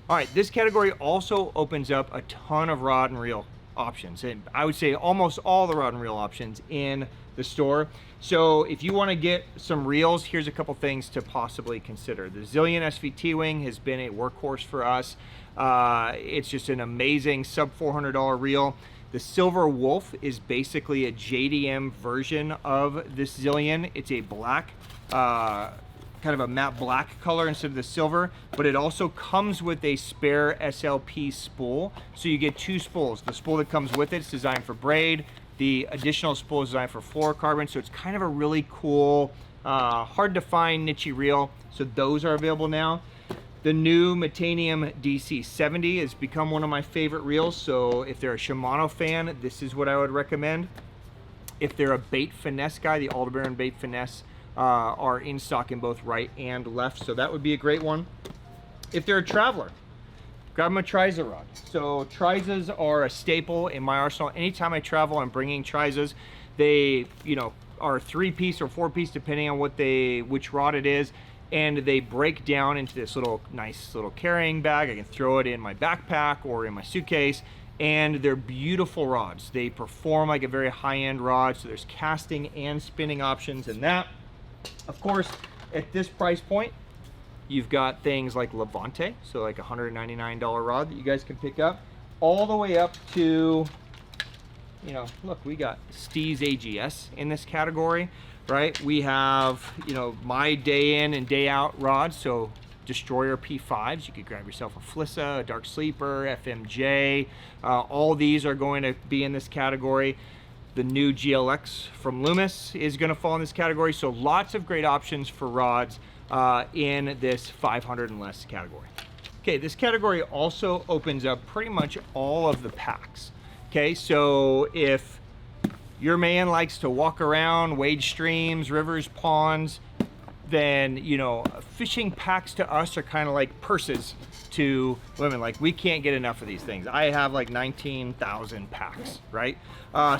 All right, this category also opens up a ton of rod and reel options, and I would say almost all the rod and reel options in the store. So if you want to get some reels, here's a couple things to possibly consider. The Zillion SVT wing has been a workhorse for us. It's just an amazing sub $400 reel. The SilverWolf is basically a JDM version of this Zillion. It's a black, kind of a matte black color instead of the silver, but it also comes with a spare SLP spool. So you get 2 spools. The spool that comes with it is designed for braid. The additional spool is designed for fluorocarbon, so it's kind of a really cool, hard to find niche reel. So those are available now. The new Metanium DC 70 has become one of my favorite reels, so if they're a Shimano fan, this is what I would recommend. If they're a bait finesse guy, the Aldebaran bait finesse are in stock in both right and left, so that would be a great one. If they're a traveler, grab them a Triza rod. So Trizas are a staple in my arsenal. Anytime I travel, I'm bringing Trizas. They, you know, are 3-piece or 4-piece depending on which rod it is, and they break down into this little nice little carrying bag. I can throw it in my backpack or in my suitcase, and they're beautiful rods. They perform like a very high-end rod, so there's casting and spinning options in that. Of course, at this price point, you've got things like Levante, so like $199 rod that you guys can pick up, all the way up to, you know, look, we got Steez AGS in this category, right? We have, you know, my day in and day out rods, so Destroyer P5s, you could grab yourself a Flissa, a Dark Sleeper, FMJ, all these are going to be in this category. The new GLX from Loomis is going to fall in this category, so lots of great options for rods in this 500 and less category. Okay, this category also opens up pretty much all of the packs. Okay, so if your man likes to walk around, wade streams, rivers, ponds, then, you know, fishing packs to us are kind of like purses to women. Like, we can't get enough of these things. I have like 19,000 packs, right?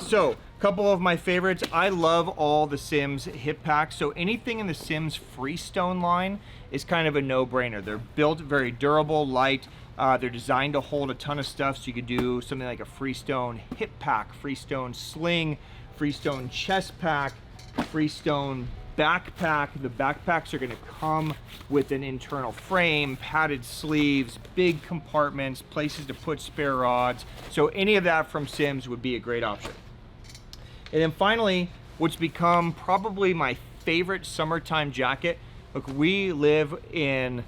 So a couple of my favorites. I love all the Sims hip packs. So anything in the Sims Freestone line is kind of a no-brainer. They're built very durable, light. They're designed to hold a ton of stuff, so you could do something like a Freestone hip pack, Freestone sling, Freestone chest pack, Freestone backpack. The backpacks are going to come with an internal frame, padded sleeves, big compartments, places to put spare rods. So any of that from Sims would be a great option. And then finally, what's become probably my favorite summertime jacket. Look, we live in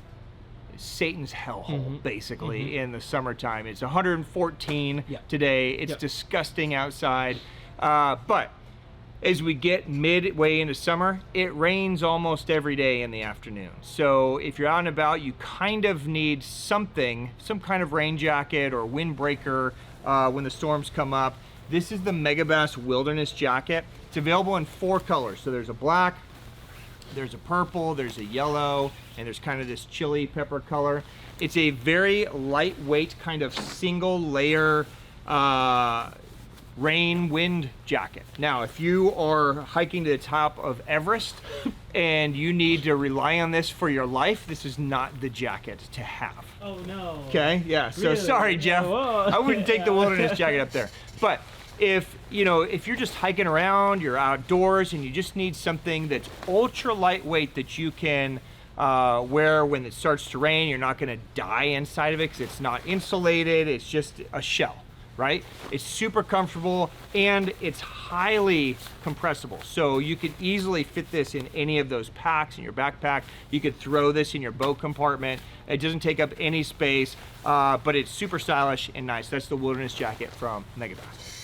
Satan's hellhole, basically, in the summertime. It's 114 today. It's disgusting outside. But as we get midway into summer, it rains almost every day in the afternoon. So if you're out and about, you kind of need something, some kind of rain jacket or windbreaker when the storms come up. This is the Megabass Wilderness Jacket. It's available in 4 colors. So there's a black, there's a purple, there's a yellow, and there's kind of this chili pepper color. It's a very lightweight kind of single layer rain wind jacket. Now, if you are hiking to the top of Everest and you need to rely on this for your life, this is not the jacket to have. Oh no. Okay, yeah, so Really? sorry, Jeff. Oh, I wouldn't take the wilderness jacket up there. But if, you know, if you're just hiking around, you're outdoors and you just need something that's ultra lightweight that you can wear when it starts to rain, you're not gonna die inside of it because it's not insulated, it's just a shell, right? It's super comfortable and it's highly compressible. So you could easily fit this in any of those packs in your backpack. You could throw this in your boat compartment. It doesn't take up any space, but it's super stylish and nice. That's the Wilderness Jacket from Megabass.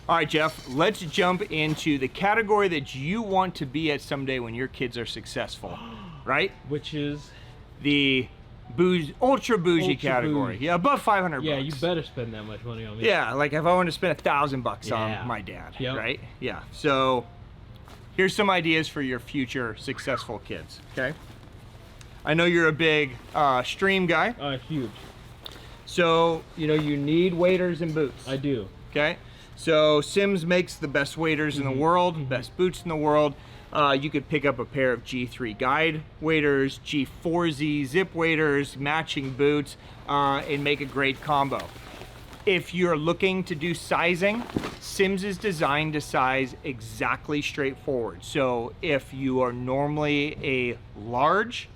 All right, Jeff, let's jump into the category that you want to be at someday when your kids are successful, right? Which is the ultra bougie category. bougie. Yeah, above 500 yeah, bucks. you better spend that much money on me. Yeah, like if I wanted to spend $1,000 on my dad, right? Yeah. So here's some ideas for your future successful kids. Okay. I know you're a big stream guy. Huge. So you know you need waders and boots. I do. Okay. So Sims makes the best waders in the world, best boots in the world. You could pick up a pair of G3 guide waders, G4Z zip waders, matching boots, and make a great combo. If you're looking to do sizing, Sims is designed to size exactly straightforward. So if you are normally a large,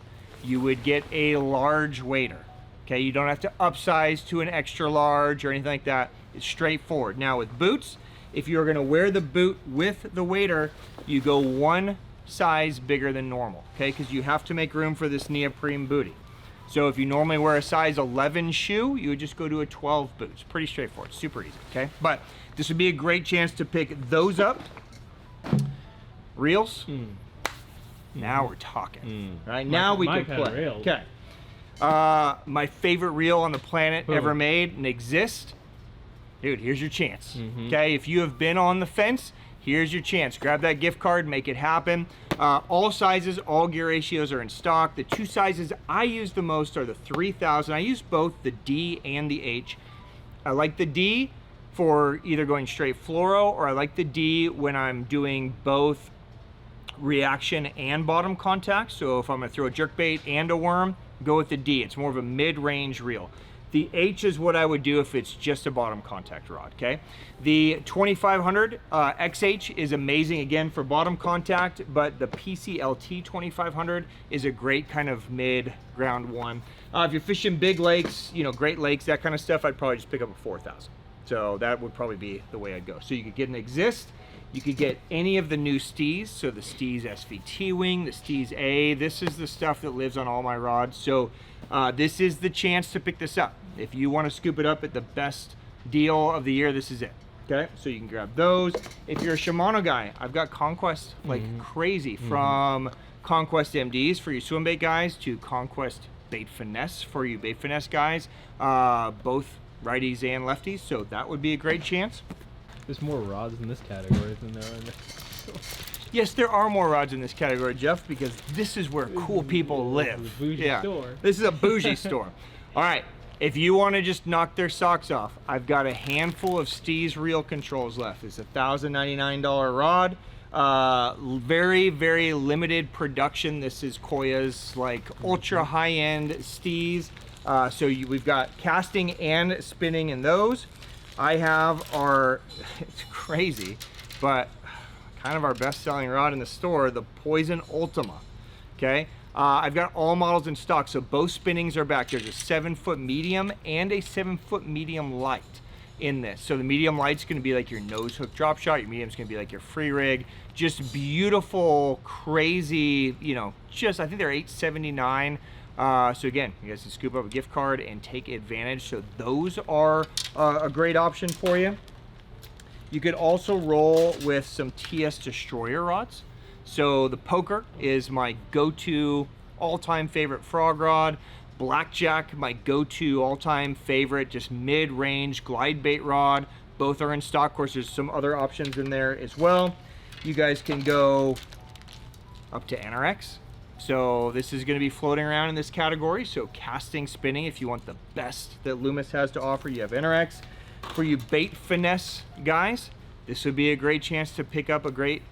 you would get a large wader. Okay, you don't have to upsize to an extra large or anything like that. It's straightforward. Now with boots, if you're gonna wear the boot with the wader, you go one size bigger than normal, okay? Because you have to make room for this neoprene booty. So if you normally wear a size 11 shoe, you would just go to a 12 boot. It's pretty straightforward, super easy, okay? But this would be a great chance to pick those up. Reels. Now we're talking, right? Now we can play. Okay. My favorite reel on the planet ever made and exist. Dude, here's your chance. Okay, if you have been on the fence, here's your chance. Grab that gift card, make it happen. All sizes, all gear ratios are in stock. The 2 sizes I use the most are the 3000. I use both the D and the H. I like the D for either going straight fluoro, or I like the D when I'm doing both reaction and bottom contact. So if I'm gonna throw a jerkbait and a worm, go with the D. It's more of a mid-range reel. The H is what I would do if it's just a bottom contact rod, okay? The 2500 XH is amazing, again, for bottom contact, but the PCLT 2500 is a great kind of mid-ground one. If you're fishing big lakes, you know, Great Lakes, that kind of stuff, I'd probably just pick up a 4000. So that would probably be the way I'd go. So you could get an Exist, you could get any of the new Steez, so the Steez SV T-Wing, the Steez A. This is the stuff that lives on all my rods. So this is the chance to pick this up. If you want to scoop it up at the best deal of the year, this is it. Okay, so you can grab those. If you're a Shimano guy, I've got Conquest like crazy, from Conquest MDs for you swim bait guys to Conquest Bait Finesse for you bait finesse guys, both righties and lefties. So that would be a great chance. There's more rods in this category than there are in there. Yes, there are more rods in this category, Jeff, because this is where cool people live. Bougie store. This is a bougie store. All right, if you want to just knock their socks off, I've got a handful of Steez reel controls left. It's a $1,099 rod. Very, very limited production. This is Koya's like ultra high-end Steez. We've got casting and spinning in those. I have our, it's crazy, but kind of our best-selling rod in the store, the Poison Ultima. Okay, I've got all models in stock, so both spinnings are back. There's a 7-foot medium and a 7-foot medium light in this. So the medium light's going to be like your nose hook drop shot. Your medium's going to be like your free rig. Just beautiful, crazy. You know, just I think they're $879. So again, you guys can scoop up a gift card and take advantage. So those are a great option for you. You could also roll with some TS Destroyer rods. So the Poker is my go-to all-time favorite frog rod. Blackjack, my go-to all-time favorite, just mid-range glide bait rod. Both are in stock. Of course, there's some other options in there as well. You guys can go up to NRX. So this is going to be floating around in this category. So casting, spinning, if you want the best that Loomis has to offer, you have NRX. For you bait finesse guys, this would be a great chance to pick up a great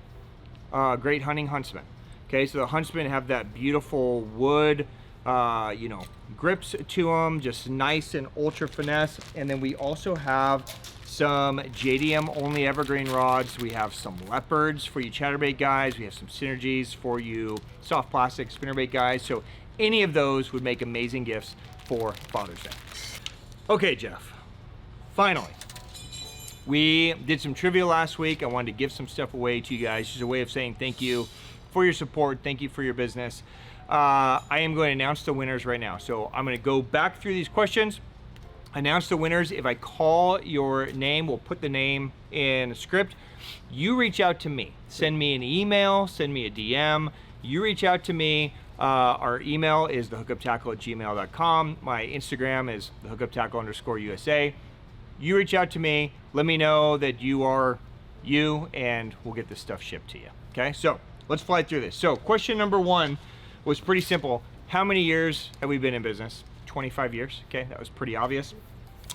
hunting Huntsman. Okay, so the Huntsman have that beautiful wood, you know, grips to them, just nice and ultra finesse. And then we also have some JDM only evergreen rods. We have some leopards for you chatterbait guys. We have some synergies for you soft plastic spinnerbait guys. So any of those would make amazing gifts for Father's Day. Okay, Jeff, finally, we did some trivia last week. I wanted to give some stuff away to you guys, just a way of saying thank you for your support. Thank you for your business. I am going to announce the winners right now. So I'm going to go back through these questions, announce the winners. If I call your name, we'll put the name in a script. You reach out to me. Send me an email, send me a DM. You reach out to me. Our email is thehookuptackle@gmail.com. My Instagram is thehookuptackle_USA. You reach out to me, let me know that you are you, and we'll get this stuff shipped to you. Okay, so let's fly through this. So question number 1 was pretty simple. How many years have we been in business? 25 years. Okay, that was pretty obvious.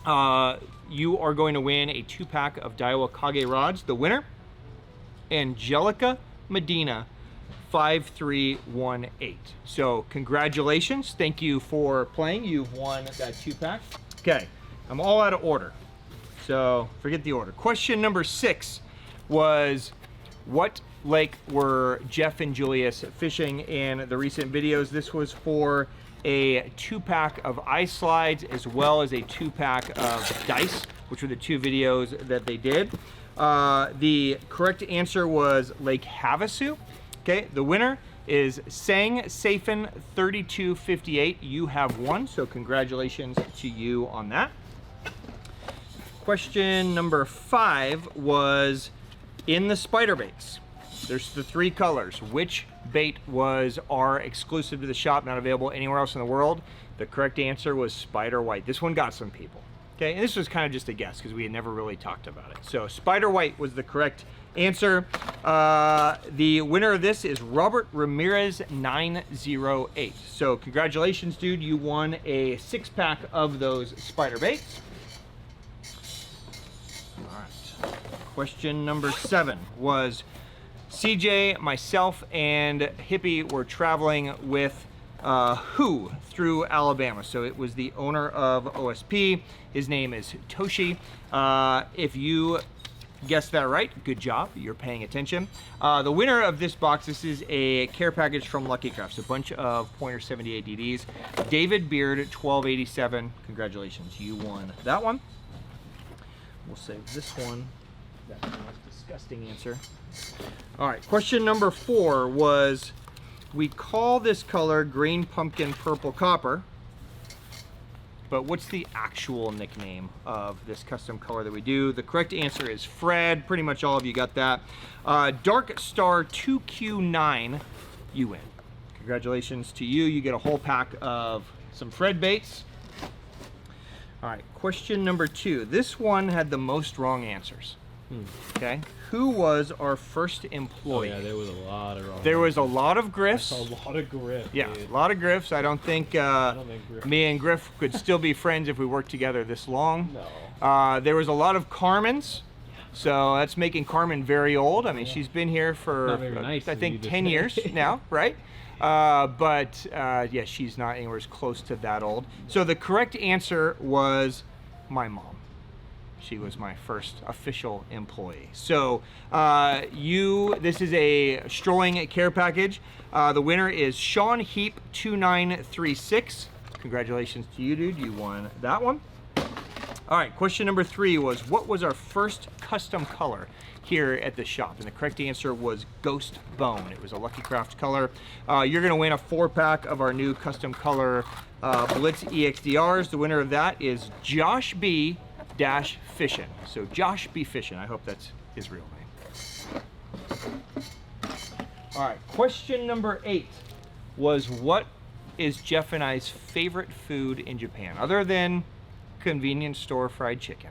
You are going to win a 2-pack of Daiwa Kage rods. The winner, Angelica Medina, 5318. So congratulations. Thank you for playing. You've won that 2-pack. Okay, I'm all out of order, so forget the order. Question number 6 was, what lake were Jeff and Julius fishing in the recent videos? This was for a 2-pack of Islides as well as a 2-pack of dice, which were the 2 videos that they did. The correct answer was Lake Havasu. Okay, the winner is Sang Safin 3258. You have won, so congratulations to you on that. Question number 5 was, in the spider baits, there's the 3 colors. Which bait was our exclusive to the shop, not available anywhere else in the world? The correct answer was Spider White. This one got some people. Okay, and this was kind of just a guess because we had never really talked about it. So Spider White was the correct answer. The winner of this is Robert Ramirez 908. So congratulations, dude. You won a 6-pack of those spider baits. All right. Question number 7 was, CJ, myself, and Hippie were traveling with who through Alabama? So it was the owner of OSP. His name is Toshi. If you guessed that right, good job. You're paying attention. The winner of this box, this is a care package from Lucky Crafts, a bunch of Pointer 78 DDs. David Beard, 1287. Congratulations, you won that one. We'll save this one. That's the most disgusting answer. All right, question number 4 was, we call this color green pumpkin purple copper, but what's the actual nickname of this custom color that we do? The correct answer is Fred. Pretty much all of you got that. Dark Star 2Q9, you win. Congratulations to you. You get a whole pack of some Fred baits. All right, question number 2. This one had the most wrong answers. Okay. Who was our first Oh employee? yeah, there was a lot of wrong. There was a lot of I Griffs. saw a lot of grip. Yeah, dude. a lot of Griffs. I don't think, Griff. me and Griff could still be friends if we worked together this long. No. There was a lot of Carmens. So that's making Carmen very old. I mean, she's been here for, Not very nice I of think, you to 10 say. years now, right? Yeah, she's not anywhere as close to that old. So the correct answer was my mom. She was my first official employee. So this is a strolling care package. The winner is Sean Heap 2936. Congratulations to you, dude. You won that one. All right, question number 3 was, what was our first custom color here at the shop? And the correct answer was Ghost Bone. It was a Lucky Craft color. You're gonna win a 4-pack of our new custom color Blitz EXDRs. The winner of that is Josh B. Fishin. So Josh B. Fishin, I hope that's his real name. All right, question number 8 was, what is Jeff and I's favorite food in Japan? Other than convenience store fried chicken,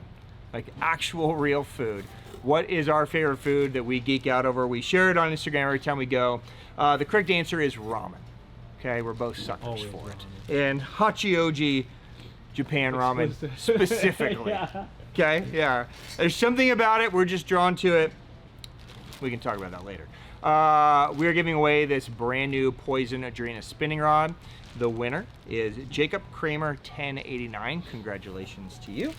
like actual real food. What is our favorite food that we geek out over? We share it on Instagram every time we go. The correct answer is ramen. Okay, we're both suckers Always for it. ramen. And Hachioji Japan ramen specifically. Yeah. Okay, yeah. There's something about it, we're just drawn to it. We can talk about that later. We are giving away this brand new Poison Adrena spinning rod. The winner is Jacob Kramer 1089. Congratulations to you.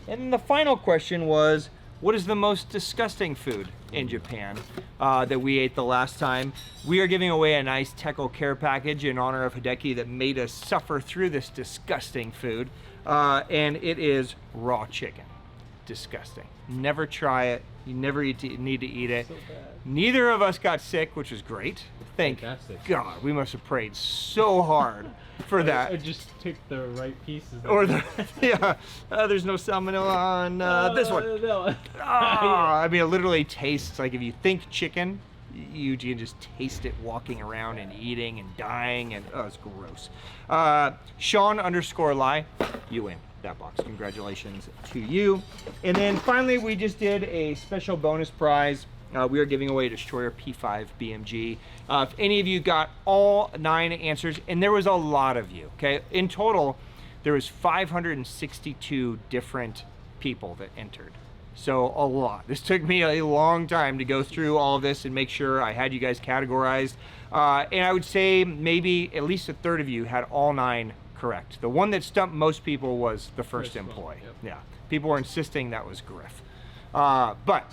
And then the final question was, what is the most disgusting food in Japan that we ate the last time? We are giving away a nice Tekko care package in honor of Hideki that made us suffer through this disgusting food. And it is raw chicken. Disgusting. Never try it. You never need to eat it. So bad. Neither of us got sick, which was great. Thank Fantastic. God. We must have prayed so hard for I that. just took the right pieces. Or yeah, there's no salmonella on this one. No. I mean, it literally tastes like, if you think chicken, you can just taste it walking around and eating and dying, and oh, it's gross. Sean_lie, you win that box. Congratulations to you. And then finally, we just did a special bonus prize. We are giving away a Destroyer P5 BMG. If any of you got all 9 answers, and there was a lot of you, okay? In total, there was 562 different people that entered. So a lot. This took me a long time to go through all of this and make sure I had you guys categorized. And I would say maybe at least a third of you had all 9 correct. The one that stumped most people was the first employee. Yep. Yeah, people were insisting that was Griff. But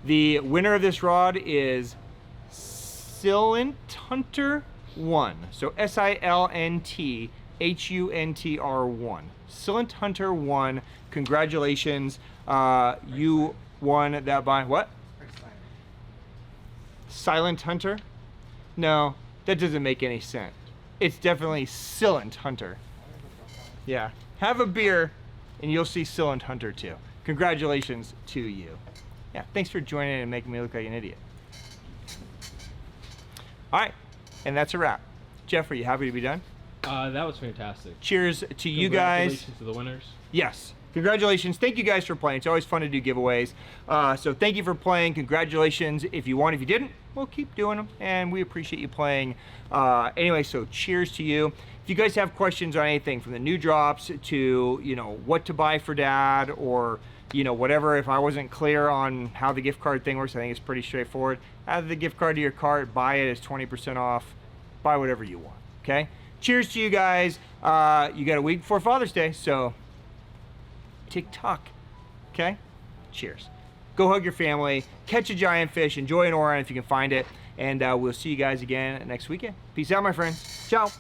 the winner of this rod is Silent Hunter 1. So SILNTHUNTR1. Silent Hunter 1. Congratulations. You won that by what? Silent Hunter? No, that doesn't make any sense. It's definitely Silent Hunter. Yeah. Have a beer and you'll see Silent Hunter too. Congratulations to you. Yeah, thanks for joining and making me look like an idiot. All right, and that's a wrap. Jeff, are you happy to be done? That was fantastic. Cheers to you guys. Congratulations to the winners. Yes, congratulations. Thank you guys for playing. It's always fun to do giveaways. So thank you for playing. Congratulations if you won. If you didn't, we'll keep doing them, and we appreciate you playing. Anyway, so cheers to you. If you guys have questions on anything from the new drops to, you know, what to buy for dad, or you know, whatever, if I wasn't clear on how the gift card thing works, I think it's pretty straightforward. Add the gift card to your cart, buy it, it's 20% off, buy whatever you want, okay? Cheers to you guys. You got a week before Father's Day, so tick-tock, okay? Cheers. Go hug your family, catch a giant fish, enjoy an Oran if you can find it, and we'll see you guys again next weekend. Peace out, my friends. Ciao.